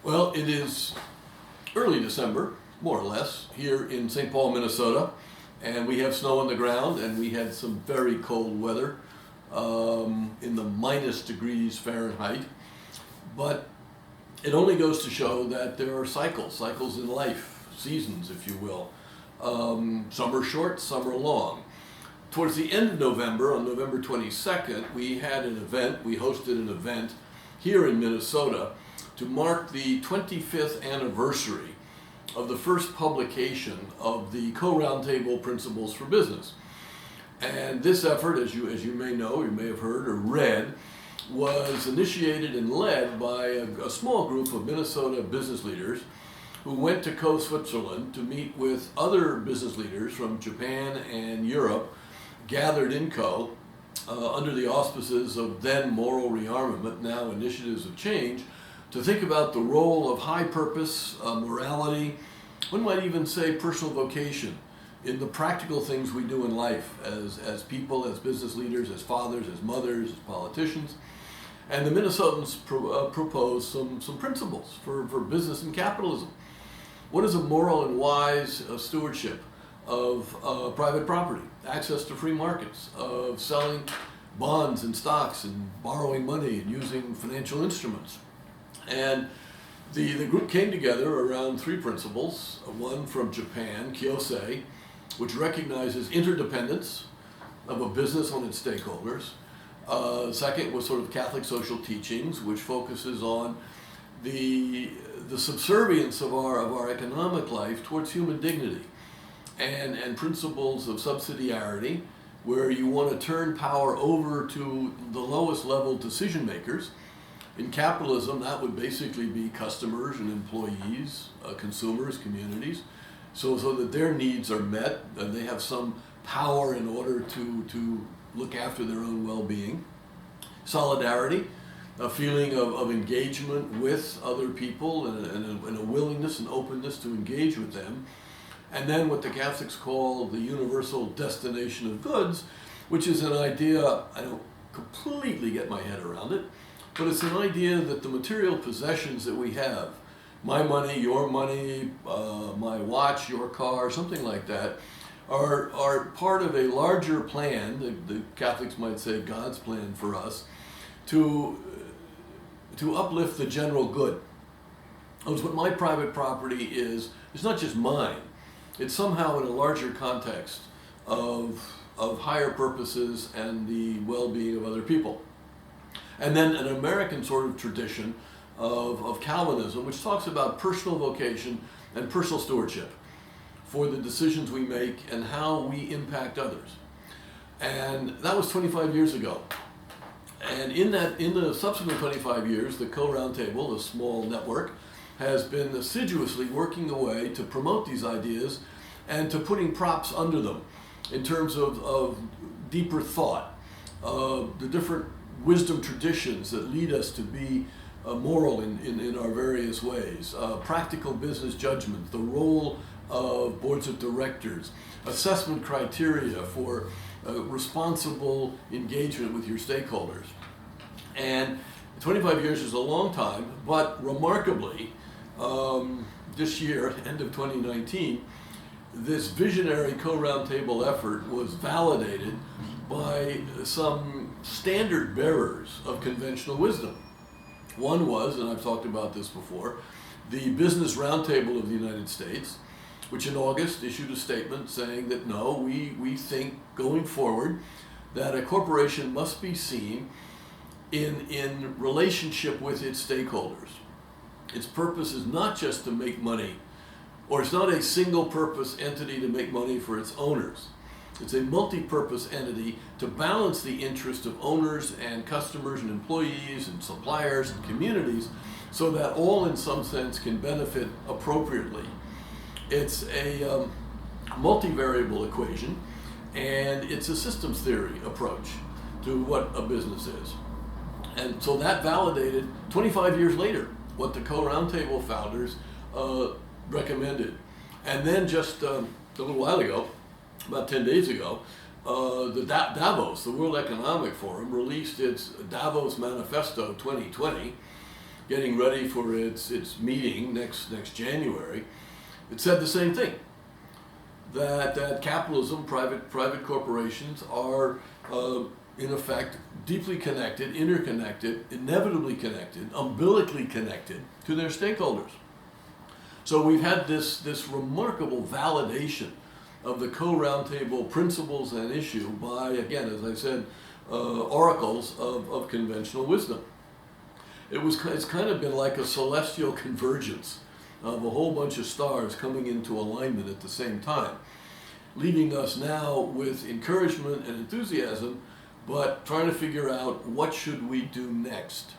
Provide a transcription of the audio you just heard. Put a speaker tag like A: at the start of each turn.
A: Well, it is early December, more or less, here in St. Paul, Minnesota, and we have snow on the ground, and we had some very cold weather in the minus degrees Fahrenheit. But it only goes to show that there are cycles in life, seasons, if you will. Some are short, some are long. Towards the end of November, on November 22nd, we hosted an event here in Minnesota to mark the 25th anniversary of the first publication of the Caux Round Table Principles for Business. And this effort, as you may know, you may have heard or read, was initiated and led by a small group of Minnesota business leaders who went to Caux, Switzerland to meet with other business leaders from Japan and Europe, gathered in Caux under the auspices of then Moral Rearmament, now Initiatives of Change, to think about the role of high purpose, morality, one might even say personal vocation, in the practical things we do in life as people, as business leaders, as fathers, as mothers, as politicians. And the Minnesotans proposed some principles for business and capitalism. What is a moral and wise stewardship of private property, access to free markets, of selling bonds and stocks and borrowing money and using financial instruments? And the group came together around three principles, one from Japan, Kyosei, which recognizes interdependence of a business on its stakeholders. Second was sort of Catholic social teachings, which focuses on the subservience of our economic life towards human dignity, and principles of subsidiarity, where you want to turn power over to the lowest level decision makers. In capitalism, that would basically be customers and employees, consumers, communities, so that their needs are met and they have some power in order to look after their own well-being. Solidarity, a feeling of engagement with other people and a willingness and openness to engage with them. And then what the Catholics call the universal destination of goods, which is an idea, I don't completely get my head around it, but it's an idea that the material possessions that we have, my money, your money, my watch, your car, something like that, are part of a larger plan, the Catholics might say God's plan for us, to uplift the general good. Because what my private property is not just mine. It's somehow in a larger context of higher purposes and the well-being of other people. And then an American sort of tradition of Calvinism, which talks about personal vocation and personal stewardship for the decisions we make and how we impact others. And that was 25 years ago. And in the subsequent 25 years, the Caux Round Table, a small network, has been assiduously working away to promote these ideas and to putting props under them in terms of deeper thought, the different wisdom traditions that lead us to be moral in our various ways, practical business judgment, the role of boards of directors, assessment criteria for responsible engagement with your stakeholders. And 25 years is a long time, but remarkably, this year, at the end of 2019, this visionary Caux Round Table effort was validated by some standard bearers of conventional wisdom. One was, and I've talked about this before, the Business Roundtable of the United States, which in August issued a statement saying that no, we think going forward that a corporation must be seen in relationship with its stakeholders. Its purpose is not just to make money, or it's not a single purpose entity to make money for its owners. It's a multi-purpose entity to balance the interest of owners and customers and employees and suppliers and communities so that all in some sense can benefit appropriately. It's a multivariable equation, and it's a systems theory approach to what a business is. And so that validated 25 years later what the Caux Round Table founders recommended. And then just a little while ago, about 10 days ago, the Davos, the World Economic Forum, released its Davos Manifesto 2020, getting ready for its meeting next January, it said the same thing. That capitalism, private corporations are in effect deeply connected, interconnected, inevitably connected, umbilically connected to their stakeholders. So we've had this remarkable validation of the Caux Round Table Principles and issue by, again, as I said, oracles of conventional wisdom. It's kind of been like a celestial convergence of a whole bunch of stars coming into alignment at the same time, leaving us now with encouragement and enthusiasm, but trying to figure out what should we do next.